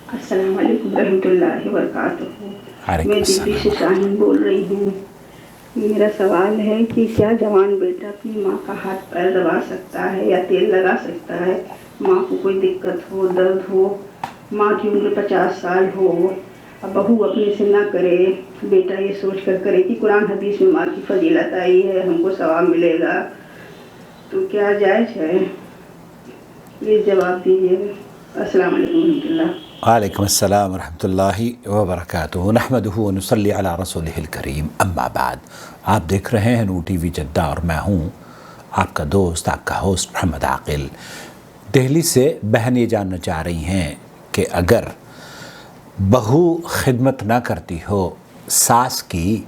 السلام علیکم رحمۃ اللہ وبرکاتہ۔ وعلیکم میں دلی سے السلام۔ شاہین بول رہی ہوں۔ میرا سوال ہے کہ کیا جوان بیٹا اپنی ماں کا ہاتھ پیر دبا سکتا ہے یا تیل لگا سکتا ہے؟ ماں کو کوئی دقت ہو، درد ہو، ماں کی عمر 50 سال ہو، اب بہو اپنے سے نہ کرے، بیٹا یہ سوچ کر کرے کہ قرآن حدیث میں ماں کی فضیلت آئی ہے، ہم کو ثواب ملے گا، تو کیا جائز ہے؟ پلیز جواب دیجیے گا۔ السلام علیکم ورحمۃ اللہ۔ وعلیکم السلام ورحمۃ اللہ وبرکاتہ۔ نحمدہ ونصلی علی رسولہ الکریم، اما بعد۔ آپ دیکھ رہے ہیں نور ٹی وی جدہ اور میں ہوں آپ کا دوست، آپ کا ہوسٹ محمد عاقل۔ دہلی سے بہن یہ جاننا چاہ رہی ہیں کہ اگر بہو خدمت نہ کرتی ہو ساس کی،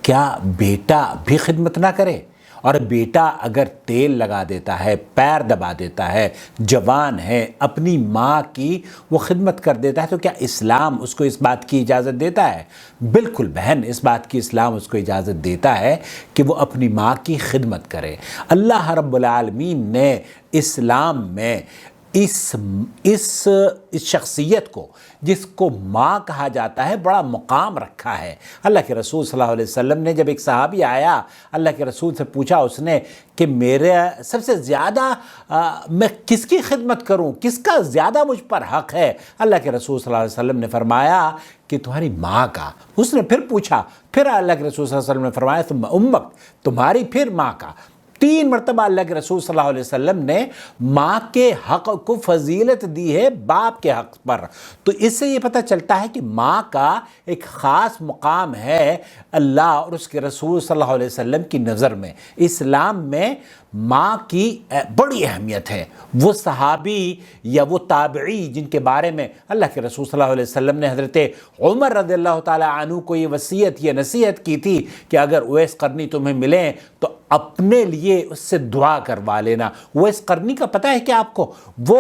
کیا بیٹا بھی خدمت نہ کرے؟ اور بیٹا اگر تیل لگا دیتا ہے، پیر دبا دیتا ہے، جوان ہے، اپنی ماں کی وہ خدمت کر دیتا ہے، تو کیا اسلام اس کو اس بات کی اجازت دیتا ہے؟ بالکل بہن، اس بات کی اسلام اس کو اجازت دیتا ہے کہ وہ اپنی ماں کی خدمت کرے۔ اللہ رب العالمین نے اسلام میں اس شخصیت کو، جس کو ماں کہا جاتا ہے، بڑا مقام رکھا ہے۔ اللہ کے رسول صلی اللہ علیہ وسلم نے جب ایک صحابی آیا، اللہ کے رسول سے پوچھا اس نے کہ میرے سب سے زیادہ میں کس کی خدمت کروں، کس کا زیادہ مجھ پر حق ہے؟ اللہ کے رسول صلی اللہ علیہ وسلم نے فرمایا کہ تمہاری ماں کا۔ اس نے پھر پوچھا، پھر اللہ کے رسول صلی اللہ علیہ وسلم نے فرمایا ثم امک، تمہاری پھر ماں کا۔ 3 مرتبہ اللہ کے رسول صلی اللہ علیہ وسلم نے ماں کے حق کو فضیلت دی ہے باپ کے حق پر۔ تو اس سے یہ پتہ چلتا ہے کہ ماں کا ایک خاص مقام ہے اللہ اور اس کے رسول صلی اللہ علیہ وسلم کی نظر میں۔ اسلام میں ماں کی بڑی اہمیت ہے۔ وہ صحابی یا وہ تابعی جن کے بارے میں اللہ کے رسول صلی اللہ علیہ وسلم نے حضرت عمر رضی اللہ تعالیٰ عنہ کو یہ وصیت، یہ نصیحت کی تھی کہ اگر اویس قرنی تمہیں ملیں تو اپنے لیے اس سے دعا کروا لینا۔ اویس قرنی کا پتہ ہے کہ آپ کو، وہ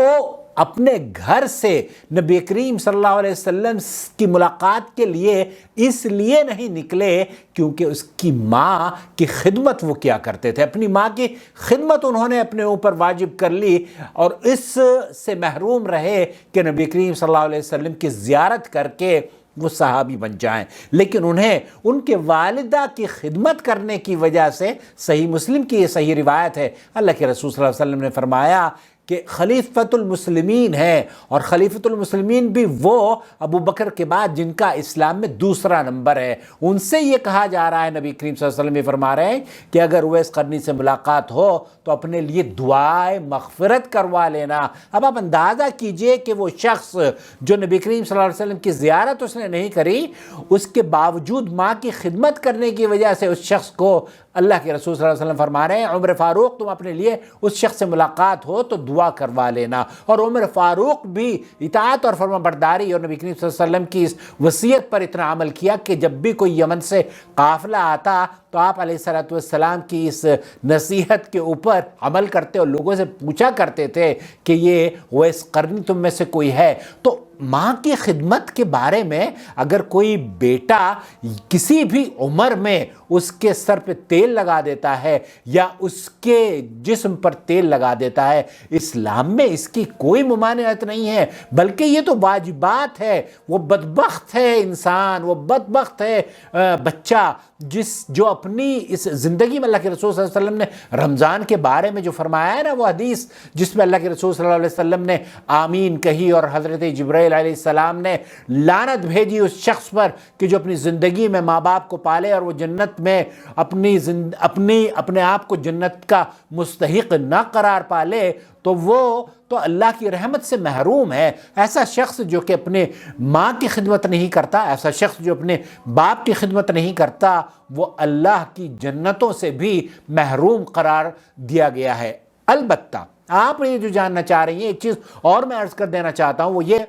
اپنے گھر سے نبی کریم صلی اللہ علیہ وسلم کی ملاقات کے لیے اس لیے نہیں نکلے کیونکہ اس کی ماں کی خدمت وہ کیا کرتے تھے۔ اپنی ماں کی خدمت انہوں نے اپنے اوپر واجب کر لی اور اس سے محروم رہے کہ نبی کریم صلی اللہ علیہ وسلم کی زیارت کر کے وہ صحابی بن جائیں۔ لیکن انہیں ان کے والدہ کی خدمت کرنے کی وجہ سے، صحیح مسلم کی یہ صحیح روایت ہے، اللہ کے رسول صلی اللہ علیہ وسلم نے فرمایا کہ خلیفۃ المسلمین ہے، اور خلیفۃ المسلمین بھی وہ ابو بکر کے بعد جن کا اسلام میں دوسرا نمبر ہے۔ ان سے یہ کہا جا رہا ہے، نبی کریم صلی اللہ علیہ وسلم یہ فرما رہے ہیں کہ اگر اویس قرنی سے ملاقات ہو تو اپنے لیے دعائے مغفرت کروا لینا۔ اب آپ اندازہ کیجئے کہ وہ شخص جو نبی کریم صلی اللہ علیہ وسلم کی زیارت اس نے نہیں کری، اس کے باوجود ماں کی خدمت کرنے کی وجہ سے اس شخص کو اللہ کے رسول صلی اللہ علیہ وسلم فرما رہے ہیں عمر فاروق تم اپنے لیے اس شخص سے ملاقات ہو تو دعا کروا لینا۔ اور عمر فاروق بھی اطاعت اور فرما برداری اور نبی کریم صلی اللہ علیہ وسلم کی اس وصیت پر اتنا عمل کیا کہ جب بھی کوئی یمن سے قافلہ آتا تو آپ علیہ الصلوۃ والسلام کی اس نصیحت کے اوپر عمل کرتے اور لوگوں سے پوچھا کرتے تھے کہ یہ اویس قرنی تم میں سے کوئی ہے۔ تو ماں کی خدمت کے بارے میں اگر کوئی بیٹا کسی بھی عمر میں اس کے سر پہ تیل لگا دیتا ہے یا اس کے جسم پر تیل لگا دیتا ہے، اسلام میں اس کی کوئی ممانعت نہیں ہے، بلکہ یہ تو واجبات ہے۔ وہ بدبخت ہے انسان، وہ بدبخت ہے بچہ جو اپنی اس زندگی میں، اللہ کے رسول صلی اللہ علیہ وسلم نے رمضان کے بارے میں جو فرمایا ہے نا، وہ حدیث جس میں اللہ کے رسول صلی اللہ علیہ وسلم نے آمین کہی اور حضرت جبرائیل علیہ السلام نے لعنت بھیجی اس شخص پر کہ جو اپنی زندگی میں ماں باپ کو پالے اور وہ جنت میں اپنے آپ کو جنت کا مستحق نہ قرار پالے، تو وہ تو اللہ کی رحمت سے محروم ہے۔ ایسا شخص جو کہ اپنے ماں کی خدمت نہیں کرتا، ایسا شخص جو اپنے باپ کی خدمت نہیں کرتا، وہ اللہ کی جنتوں سے بھی محروم قرار دیا گیا ہے۔ البتہ آپ یہ جو جاننا چاہ رہی ہیں، ایک چیز اور میں عرض کر دینا چاہتا ہوں، وہ یہ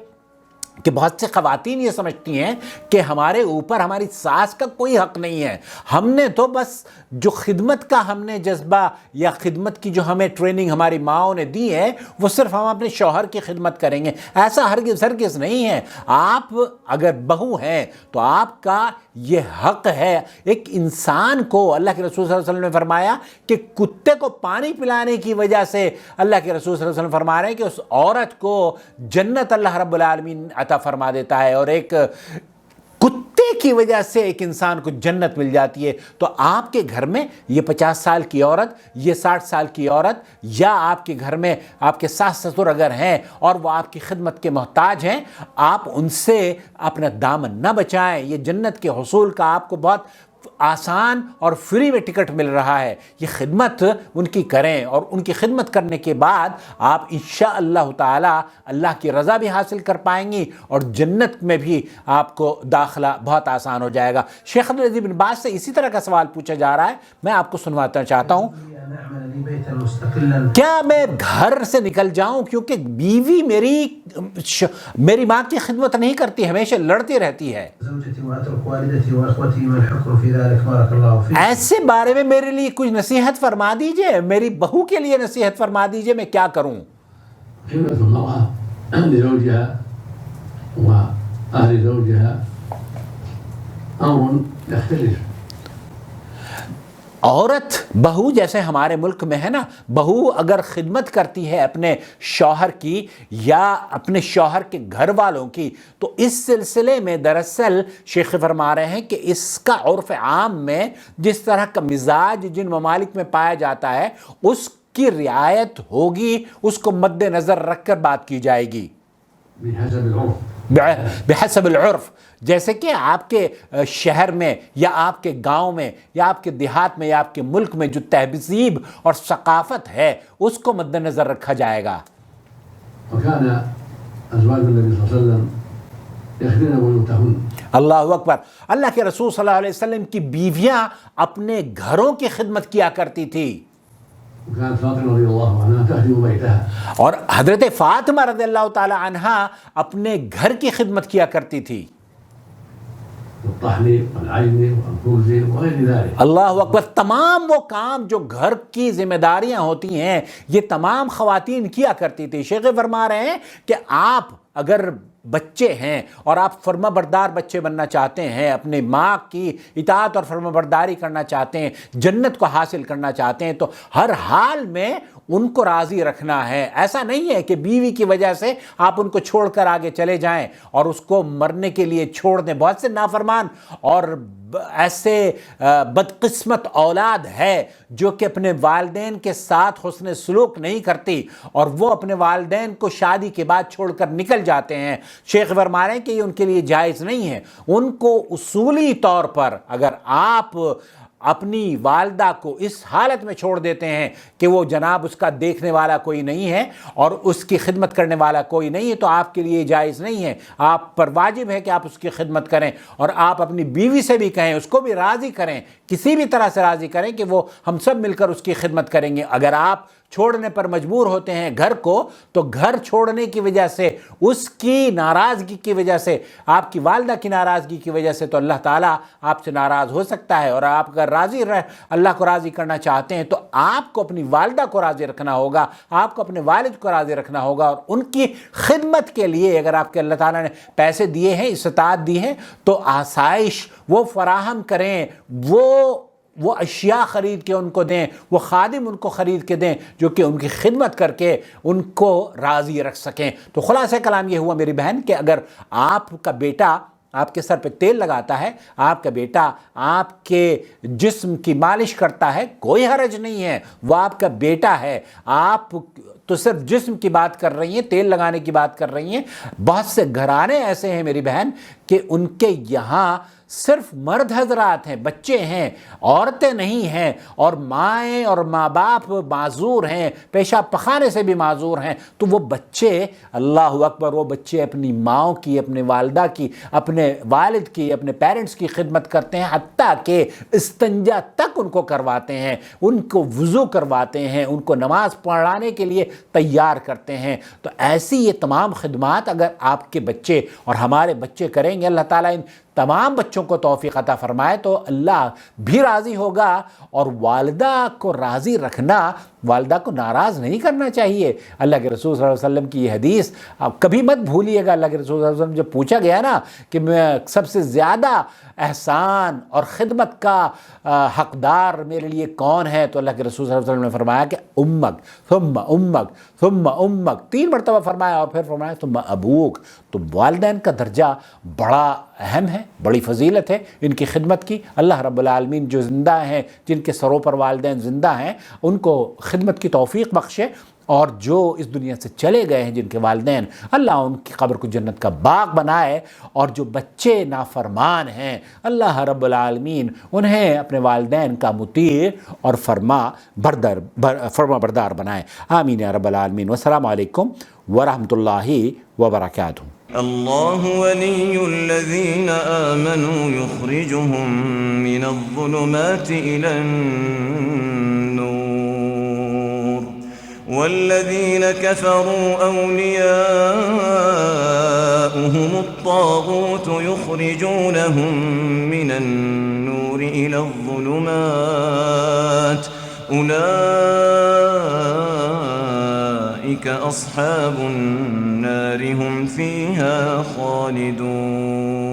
کہ بہت سے خواتین یہ سمجھتی ہیں کہ ہمارے اوپر ہماری ساس کا کوئی حق نہیں ہے، ہم نے تو بس جو خدمت کا ہم نے جذبہ یا خدمت کی جو ہمیں ٹریننگ ہماری ماؤں نے دی ہے، وہ صرف ہم اپنے شوہر کی خدمت کریں گے۔ ایسا ہرگز نہیں ہے۔ آپ اگر بہو ہیں تو آپ کا یہ حق ہے۔ ایک انسان کو اللہ کے رسول صلی اللہ علیہ وسلم نے فرمایا کہ کتے کو پانی پلانے کی وجہ سے اللہ کے رسول صلی اللہ علیہ وسلم فرما رہے ہیں کہ اس عورت کو جنت اللہ رب العالمین عطا فرما دیتا ہے اور ایک کتے کی وجہ سے ایک انسان کو جنت مل جاتی ہے. تو آپ کے گھر میں یہ 50 سال کی عورت، یہ 60 سال کی عورت، یا آپ کے گھر میں آپ کے ساس سسر اگر ہیں اور وہ آپ کی خدمت کے محتاج ہیں، آپ ان سے اپنا دامن نہ بچائیں. یہ جنت کے حصول کا آپ کو بہت آسان اور فری میں ٹکٹ مل رہا ہے. یہ خدمت ان کی کریں اور ان کی خدمت کرنے کے بعد آپ انشاءاللہ تعالی اللہ کی رضا بھی حاصل کر پائیں گی اور جنت میں بھی آپ کو داخلہ بہت آسان ہو جائے گا. شیخ عبدالعزیز بن باز سے اسی طرح کا سوال پوچھا جا رہا ہے، میں آپ کو سنوانا چاہتا ہوں. کیا میں گھر سے نکل جاؤں کیونکہ بیوی میری ماں کی خدمت نہیں کرتی، ہمیشہ لڑتی رہتی ہے؟ ایسے بارے میں میرے لیے کچھ نصیحت فرما دیجئے، میری بہو کے لیے نصیحت فرما دیجئے، میں کیا کروں؟ خدمة المرأة لزوجها وأهل زوجها أمر يختلف. عورت بہو جیسے ہمارے ملک میں ہے نا، بہو اگر خدمت کرتی ہے اپنے شوہر کی یا اپنے شوہر کے گھر والوں کی، تو اس سلسلے میں دراصل شیخ فرما رہے ہیں کہ اس کا عرف عام میں جس طرح کا مزاج جن ممالک میں پایا جاتا ہے اس کی رعایت ہوگی، اس کو مد نظر رکھ کر بات کی جائے گی بحسب العرف. جیسے کہ آپ کے شہر میں یا آپ کے گاؤں میں یا آپ کے دیہات میں یا آپ کے ملک میں جو تہذیب اور ثقافت ہے اس کو مد نظر رکھا جائے گا. وكان أزواج النبي صلى الله عليه وسلم يخدمن بيوتهن. اللہ اکبر. اللہ کے رسول صلی اللہ علیہ وسلم کی بیویاں اپنے گھروں کی خدمت کیا کرتی تھی. وكانت فاطمة رضي الله عنها تخدم بيتها. اور حضرت فاطمہ رضی اللہ تعالی عنہا اپنے گھر کی خدمت کیا کرتی تھی. والطحن والعجن والخبز وغير ذلك. اللہ اکبر. تمام وہ کام جو گھر کی ذمہ داریاں ہوتی ہیں یہ تمام خواتین کیا کرتی تھی. شیخ فرما رہے ہیں کہ آپ اگر بچے ہیں اور آپ فرما بردار بچے بننا چاہتے ہیں، اپنے ماں کی اطاعت اور فرما برداری کرنا چاہتے ہیں، جنت کو حاصل کرنا چاہتے ہیں، تو ہر حال میں ان کو راضی رکھنا ہے. ایسا نہیں ہے کہ بیوی کی وجہ سے آپ ان کو چھوڑ کر آگے چلے جائیں اور اس کو مرنے کے لیے چھوڑ دیں. بہت سے نافرمان اور ایسے بدقسمت اولاد ہے جو کہ اپنے والدین کے ساتھ حسن سلوک نہیں کرتی اور وہ اپنے والدین کو شادی کے بعد چھوڑ کر نکل جاتے ہیں. شیخ فرما رہے ہیں کہ یہ ان کے لیے جائز نہیں ہے. ان کو اصولی طور پر اگر آپ اپنی والدہ کو اس حالت میں چھوڑ دیتے ہیں کہ وہ جناب اس کا دیکھنے والا کوئی نہیں ہے اور اس کی خدمت کرنے والا کوئی نہیں ہے، تو آپ کے لیے جائز نہیں ہے. آپ پر واجب ہے کہ آپ اس کی خدمت کریں اور آپ اپنی بیوی سے بھی کہیں، اس کو بھی راضی کریں، کسی بھی طرح سے راضی کریں کہ وہ ہم سب مل کر اس کی خدمت کریں گے. اگر آپ چھوڑنے پر مجبور ہوتے ہیں گھر کو، تو گھر چھوڑنے کی وجہ سے، اس کی ناراضگی کی وجہ سے، آپ کی والدہ کی ناراضگی کی وجہ سے تو اللہ تعالیٰ آپ سے ناراض ہو سکتا ہے. اور آپ اگر اللہ کو راضی کرنا چاہتے ہیں تو آپ کو اپنی والدہ کو راضی رکھنا ہوگا، آپ کو اپنے والد کو راضی رکھنا ہوگا. اور ان کی خدمت کے لیے اگر آپ کے اللہ تعالیٰ نے پیسے دیے ہیں، استطاعت دی ہے، تو آسائش وہ فراہم کریں، وہ اشیاء خرید کے ان کو دیں، وہ خادم ان کو خرید کے دیں جو کہ ان کی خدمت کر کے ان کو راضی رکھ سکیں. تو خلاصہ کلام یہ ہوا میری بہن کہ اگر آپ کا بیٹا آپ کے سر پہ تیل لگاتا ہے، آپ کا بیٹا آپ کے جسم کی مالش کرتا ہے، کوئی حرج نہیں ہے، وہ آپ کا بیٹا ہے. آپ تو صرف جسم کی بات کر رہی ہیں، تیل لگانے کی بات کر رہی ہیں. بہت سے گھرانے ایسے ہیں میری بہن کہ ان کے یہاں صرف مرد حضرات ہیں، بچے ہیں، عورتیں نہیں ہیں، اور مائیں اور ماں باپ معذور ہیں، پیشاب پخانے سے بھی معذور ہیں. تو وہ بچے، اللہ اکبر، وہ بچے اپنی ماؤں کی، اپنے والدہ کی، اپنے والد کی، اپنے پیرنٹس کی خدمت کرتے ہیں، حتیٰ کہ استنجا تک ان کو کرواتے ہیں، ان کو وضو کرواتے ہیں، ان کو نماز پڑھانے کے لیے تیار کرتے ہیں. تو ایسی یہ تمام خدمات اگر آپ کے بچے اور ہمارے بچے کریں گے، اللہ تعالیٰ ان تمام بچوں کو توفیق عطا فرمائے تو اللہ بھی راضی ہوگا، اور والدہ کو راضی رکھنا، والدہ کو ناراض نہیں کرنا چاہیے۔ اللہ کے رسول صلی اللہ علیہ وسلم کی یہ حدیث آپ کبھی مت بھولیے گا۔ اللہ کے رسول صلی اللہ علیہ وسلم جب پوچھا گیا نا کہ میں سب سے زیادہ احسان اور خدمت کا حقدار میرے لیے کون ہے، تو اللہ کے رسول صلی اللہ علیہ وسلم نے فرمایا کہ امک ثم امک ثم امک، 3 مرتبہ فرمایا، اور پھر فرمایا ثم ابوک۔ تو والدین کا درجہ بڑا اہم ہے، بڑی فضیلت ہے ان کی خدمت کی۔ اللہ رب العالمین جو زندہ ہیں، جن کے سروں پر والدین زندہ ہیں، ان کو خدمت کی توفیق بخشے، اور جو اس دنیا سے چلے گئے ہیں جن کے والدین، اللہ ان کی قبر کو جنت کا باغ بنائے، اور جو بچے نافرمان ہیں اللہ رب العالمین انہیں اپنے والدین کا مطیع اور فرما بردار بنائے۔ آمین یا رب العالمین۔ والسلام علیکم ورحمۃ اللہ وبرکاتہ۔ اللہ ولی الذین آمنوا یخرجهم من الظلمات إلى النور والذین كفروا أولیاؤهم الطاغوت یخرجونهم من النور إلى الظلمات أولئك أصحاب النار هم فيها خالدون۔